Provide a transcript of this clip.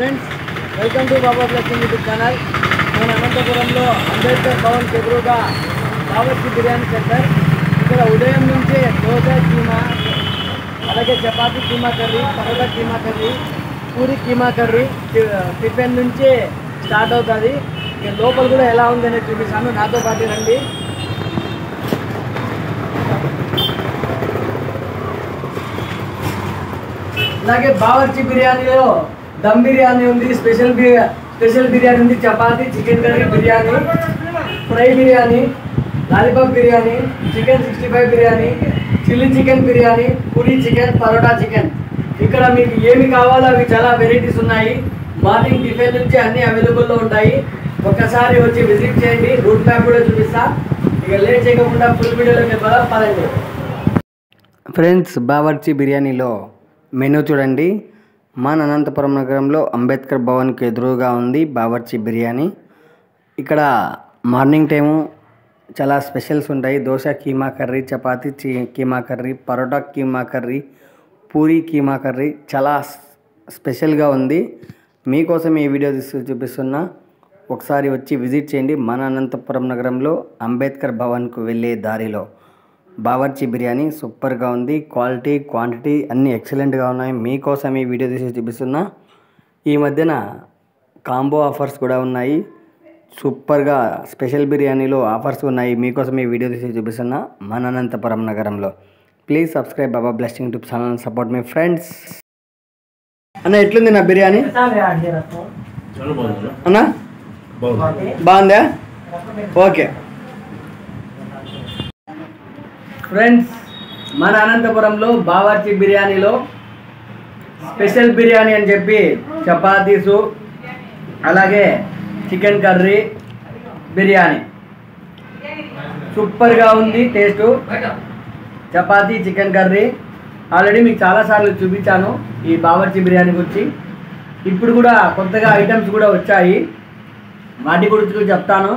Friends, welcome to Baba blessing YouTube channel. నేను అనంతపురంలో అంబేద్కర్ భవన్కి ఎదురుగా బావర్చి బిర్యానీ సెంటర్. ఇక్కడ ఉదయం నుంచే దోశ కీమా, అలాగే chapati keema curry, parotta keema curry, puri keema curry tiffin నుంచే స్టార్ట్ అవుతుంది. ఇక లోపల కూడా ఎలా ఉందనేది చూపిస్తాను, నాతో పాటు రండి. అలాగే బావర్చి బిర్యానీలో దమ్ బిర్యానీ ఉంది, స్పెషల్ బిర్యానీ ఉంది, chapati, chicken curry biryani, fry biryani, lollipop biryani, chicken 65 biryani, chilli chicken biryani, puri chicken, parotta chicken. ఇక్కడ మీకు ఏమి కావాలో అవి చాలా వెరైటీస్ ఉన్నాయి. మార్నింగ్ టిఫిన్ నుంచి అన్నీ అవైలబుల్లో ఉంటాయి. ఒక్కసారి వచ్చి విజిట్ చేయండి. రూట్ మ్యాప్ కూడా చూపిస్తా. ఇక లేట్ చేయకుండా ఫుల్ వీడియోలోకి వెళ్ళిపోదాం, పదండి. ఫ్రెండ్స్, బావర్చి బిర్యానీలో మెనూ చూడండి. మన అనంతపురం నగరంలో అంబేద్కర్ భవన్కి ఎదురుగా ఉంది బావర్చి బిర్యానీ. ఇక్కడ మార్నింగ్ టైము చాలా స్పెషల్స్ ఉంటాయి. Dosa keema curry, chapati keema curry, parotta keema curry, puri keema curry చాలా స్పెషల్గా ఉంది. మీకోసం ఈ వీడియో చూపిస్తున్నా. ఒకసారి వచ్చి విజిట్ చేయండి. మన అనంతపురం నగరంలో అంబేద్కర్ భవన్కు వెళ్ళే దారిలో బావర్చి బిర్యానీ సూపర్గా ఉంది. క్వాలిటీ, క్వాంటిటీ అన్నీ ఎక్సలెంట్గా ఉన్నాయి. మీకోసం ఈ వీడియో తీసి చూపిస్తున్నా. ఈ మధ్యన కాంబో ఆఫర్స్ కూడా ఉన్నాయి. సూపర్గా స్పెషల్ బిర్యానీలో ఆఫర్స్ ఉన్నాయి. మీకోసం ఈ వీడియో తీసి చూపిస్తున్నా మన అనంతపురం నగరంలో. Please subscribe Baba blessing YouTube channel, support me friends. అన్న, ఎట్లుంది నా బిర్యానీ? అన్న బాగుందా? ఓకే ఫ్రెండ్స్, మన అనంతపురంలో బావర్చి బిర్యానీలో స్పెషల్ బిర్యానీ అని చెప్పి చపాతీసు, అలాగే చికెన్ కర్రీ బిర్యానీ సూపర్గా ఉంది. Taste chapati, chicken curry already మీకు చాలాసార్లు చూపించాను ఈ బావర్చి బిర్యానీ గురించి. ఇప్పుడు కూడా కొత్తగా ఐటమ్స్ కూడా వచ్చాయి, వాటి గురించి చెప్తాను.